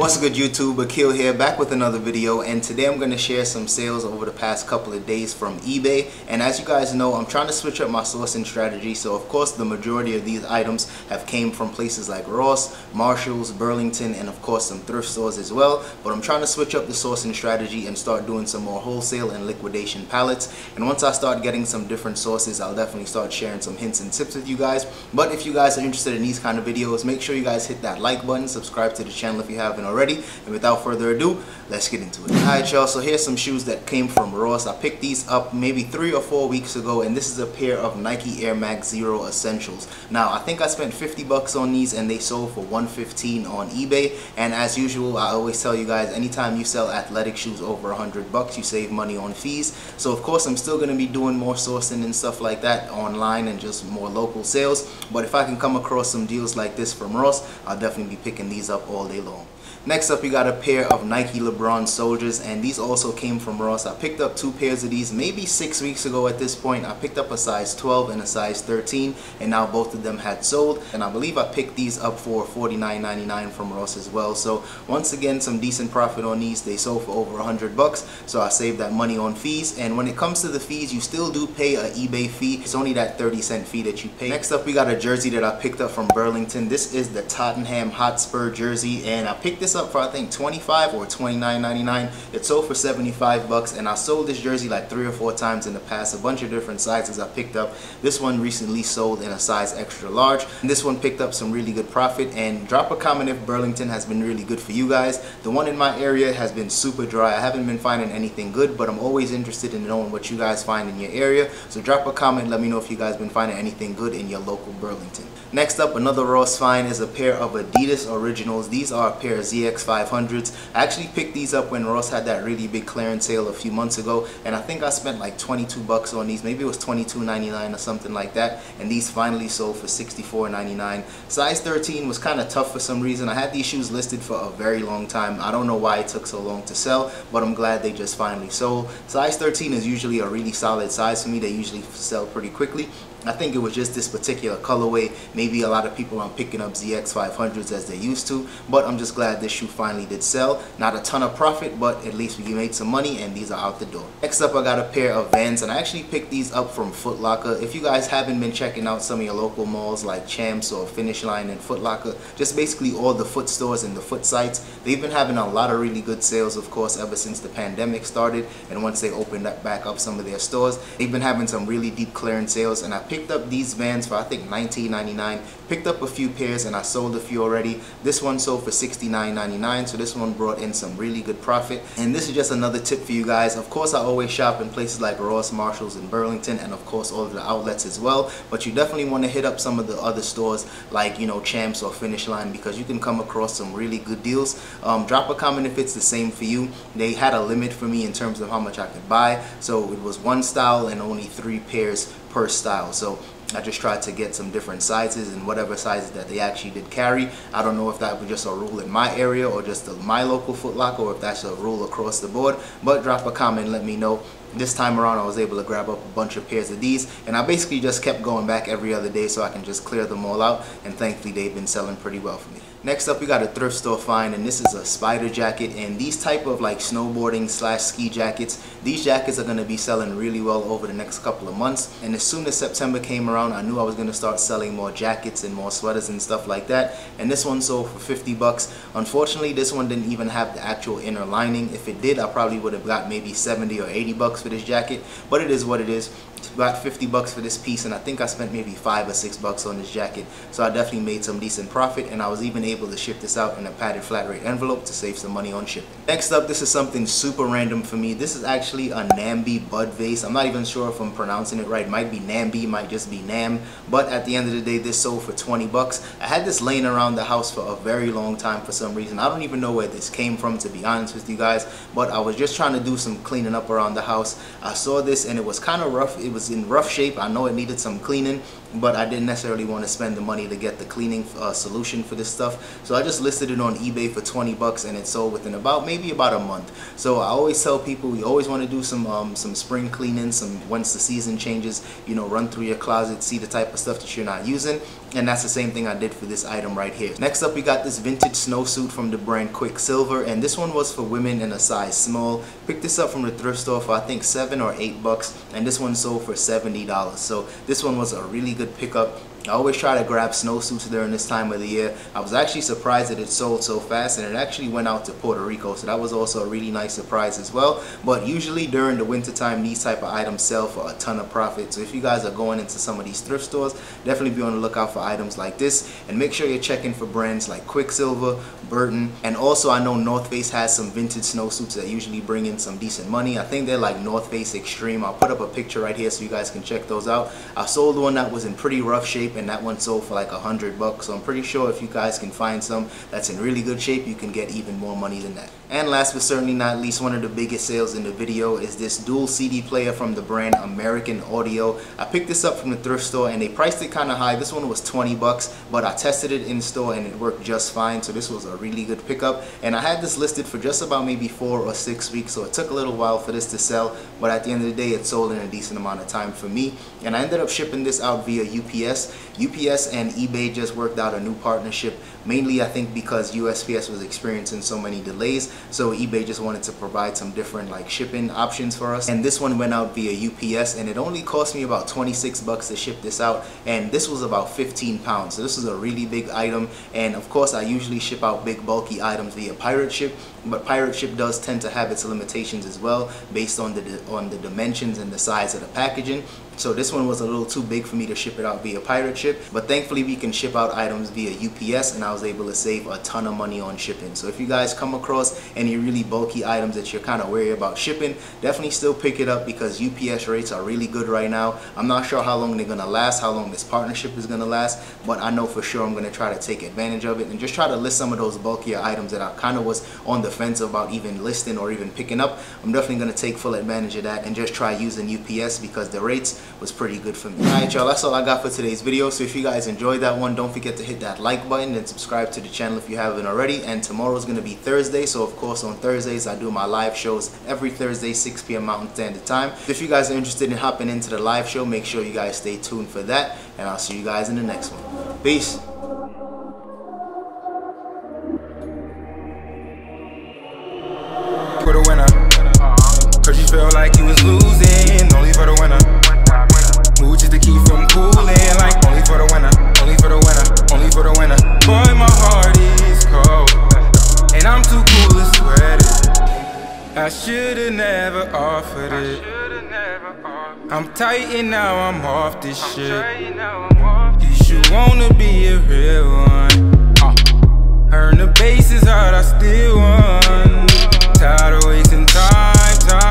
What's good YouTube, Akil here, back with another video, and today I'm going to share some sales over the past couple of days from eBay. And as you guys know, I'm trying to switch up my sourcing strategy, so of course the majority of these items have came from places like Ross, Marshalls, Burlington, and of course some thrift stores as well. But I'm trying to switch up the sourcing strategy and start doing some more wholesale and liquidation pallets. And once I start getting some different sources, I'll definitely start sharing some hints and tips with you guys. But if you guys are interested in these kind of videos, make sure you guys hit that like button, subscribe to the channel if you haven't already, and without further ado, let's get into it. Alright y'all, so here's some shoes that came from Ross. I picked these up maybe 3 or 4 weeks ago, and this is a pair of Nike Air Max Zero Essentials. Now I think I spent 50 bucks on these and they sold for $115 on eBay. And as usual, I always tell you guys, anytime you sell athletic shoes over 100 bucks, you save money on fees. So of course I'm still going to be doing more sourcing and stuff like that online and just more local sales. But if I can come across some deals like this from Ross, I'll definitely be picking these up all day long. Next up, we got a pair of Nike LeBron Soldiers, and these also came from Ross. I picked up 2 pairs of these maybe 6 weeks ago at this point. I picked up a size 12 and a size 13, and now both of them had sold. And I believe I picked these up for $49.99 from Ross as well. So once again, some decent profit on these. They sold for over 100 bucks, so I saved that money on fees. And when it comes to the fees, you still do pay an eBay fee. It's only that 30-cent fee that you pay. Next up, we got a jersey that I picked up from Burlington. This is the Tottenham Hotspur jersey, and I picked this up for I think $25 or $29.99. It sold for 75 bucks, and I sold this jersey like 3 or 4 times in the past. A bunch of different sizes I picked up. This one recently sold in a size extra large, and this one picked up some really good profit. And drop a comment if Burlington has been really good for you guys. The one in my area has been super dry. I haven't been finding anything good, but I'm always interested in knowing what you guys find in your area. So drop a comment, let me know if you guys been finding anything good in your local Burlington. Next up, another Ross find is a pair of Adidas Originals. These are a pair of ZX500s. I actually picked these up when Ross had that really big clearance sale a few months ago, and I think I spent like 22 bucks on these. Maybe it was $22.99 or something like that, and these finally sold for $64.99. Size 13 was kind of tough for some reason. I had these shoes listed for a very long time. I don't know why it took so long to sell, but I'm glad they just finally sold. Size 13 is usually a really solid size for me. They usually sell pretty quickly. I think it was just this particular colorway. Maybe a lot of people aren't picking up ZX500s as they used to, but I'm just glad this shoe finally did sell. Not a ton of profit, but at least we made some money, and these are out the door. Next up, I got a pair of Vans, and I actually picked these up from Foot Locker. If you guys haven't been checking out some of your local malls like Champs or Finish Line and Foot Locker, just basically all the foot stores and the foot sites, they've been having a lot of really good sales, of course, ever since the pandemic started. And once they opened back up some of their stores, they've been having some really deep clearance sales. And I picked up these Vans for I think $19.99. Picked up a few pairs and I sold a few already. This one sold for $69.99, so this one brought in some really good profit. And this is just another tip for you guys. Of course, I always shop in places like Ross, Marshalls, and Burlington, and of course all of the outlets as well. But you definitely want to hit up some of the other stores like, you know, Champs or Finish Line, because you can come across some really good deals. Drop a comment if it's the same for you. They had a limit for me in terms of how much I could buy, so it was 1 style and only 3 pairs per style. So I just tried to get some different sizes and whatever sizes that they actually did carry. I don't know if that was just a rule in my area or just my local Foot Locker, or if that's a rule across the board. But drop a comment, let me know. This time around I was able to grab up a bunch of pairs of these, and I basically just kept going back every other day so I can just clear them all out, and thankfully they've been selling pretty well for me. Next up, we got a thrift store find, and this is a Spyder jacket. And these type of like snowboarding / ski jackets, these jackets are going to be selling really well over the next couple of months. And as soon as September came around, I knew I was going to start selling more jackets and more sweaters and stuff like that. And this one sold for 50 bucks. Unfortunately, this one didn't even have the actual inner lining. If it did, I probably would have got maybe 70 or 80 bucks for this jacket, but it is what it is. Got 50 bucks for this piece, and I think I spent maybe 5 or 6 bucks on this jacket. So I definitely made some decent profit, and I was even able to ship this out in a padded flat rate envelope to save some money on shipping. Next up, this is something super random for me. This is actually a Nambe bud vase. I'm not even sure if I'm pronouncing it right. It might be Nambe, might just be Nam, but at the end of the day, this sold for 20 bucks. I had this laying around the house for a very long time for some reason. I don't even know where this came from, to be honest with you guys, but I was just trying to do some cleaning up around the house. I saw this and it was kind of rough. It was in rough shape. I know it needed some cleaning, but I didn't necessarily want to spend the money to get the cleaning solution for this stuff. So I just listed it on eBay for 20 bucks and it sold within maybe about a month. So I always tell people, you always want to do some spring cleaning, once the season changes, you know, run through your closet, see the type of stuff that you're not using. And that's the same thing I did for this item right here. Next up, we got this vintage snowsuit from the brand Quicksilver, and this one was for women in a size small. Picked this up from the thrift store for I think $7 or $8, and this one sold for $70. So this one was a really good pickup. I always try to grab snowsuits during this time of the year. I was actually surprised that it sold so fast, and it actually went out to Puerto Rico, so that was also a really nice surprise as well. But usually during the winter time, these type of items sell for a ton of profit. So if you guys are going into some of these thrift stores, definitely be on the lookout for items like this, and make sure you're checking for brands like Quicksilver, Burton, and also I know North Face has some vintage snowsuits that usually bring in some decent money. I think they're like North Face Extreme. I'll put up a picture right here so you guys can check those out. I sold one that was in pretty rough shape, and that one sold for like $100. So I'm pretty sure if you guys can find some that's in really good shape, you can get even more money than that. And last but certainly not least, one of the biggest sales in the video is this dual CD player from the brand American Audio. I picked this up from the thrift store and they priced it kind of high. This one was 20 bucks, but I tested it in store and it worked just fine. So this was a really good pickup, and I had this listed for just about maybe 4 or 6 weeks, so it took a little while for this to sell, but at the end of the day it sold in a decent amount of time for me. And I ended up shipping this out via UPS. UPS and eBay just worked out a new partnership, mainly I think because USPS was experiencing so many delays, so eBay just wanted to provide some different like shipping options for us, and this one went out via UPS, and it only cost me about 26 bucks to ship this out, and this was about 15 pounds. So this is a really big item, and of course I usually ship out big bulky items via pirate ship, but pirate ship does tend to have its limitations as well based on the dimensions and the size of the packaging. So this one was a little too big for me to ship it out via pirate ship, but thankfully we can ship out items via UPS, and I was able to save a ton of money on shipping. So if you guys come across any really bulky items that you're kind of wary about shipping, definitely still pick it up because UPS rates are really good right now. I'm not sure how long they're gonna last, how long this partnership is gonna last, but I know for sure I'm gonna try to take advantage of it and just try to list some of those bulkier items that I kind of was on the fence about even listing or even picking up. I'm definitely gonna take full advantage of that and just try using UPS because the rates was pretty good for me. Alright y'all, that's all I got for today's video. So if you guys enjoyed that one, don't forget to hit that like button and subscribe to the channel if you haven't already. And tomorrow's gonna be Thursday, so of course on Thursdays I do my live shows every Thursday 6 p.m. Mountain Standard Time. If you guys are interested in hopping into the live show, make sure you guys stay tuned for that, and I'll see you guys in the next one. Peace. For the winner, cause you felt like you was losing, only for the winner. Move just to keep from cooling, like only for the winner, only for the winner, only for the winner. Boy, my heart is cold, and I'm too cool to sweat it. I should've never offered it. I'm tight and now I'm off this shit. You should wanna be a real one. Earn the bases hard, I still want.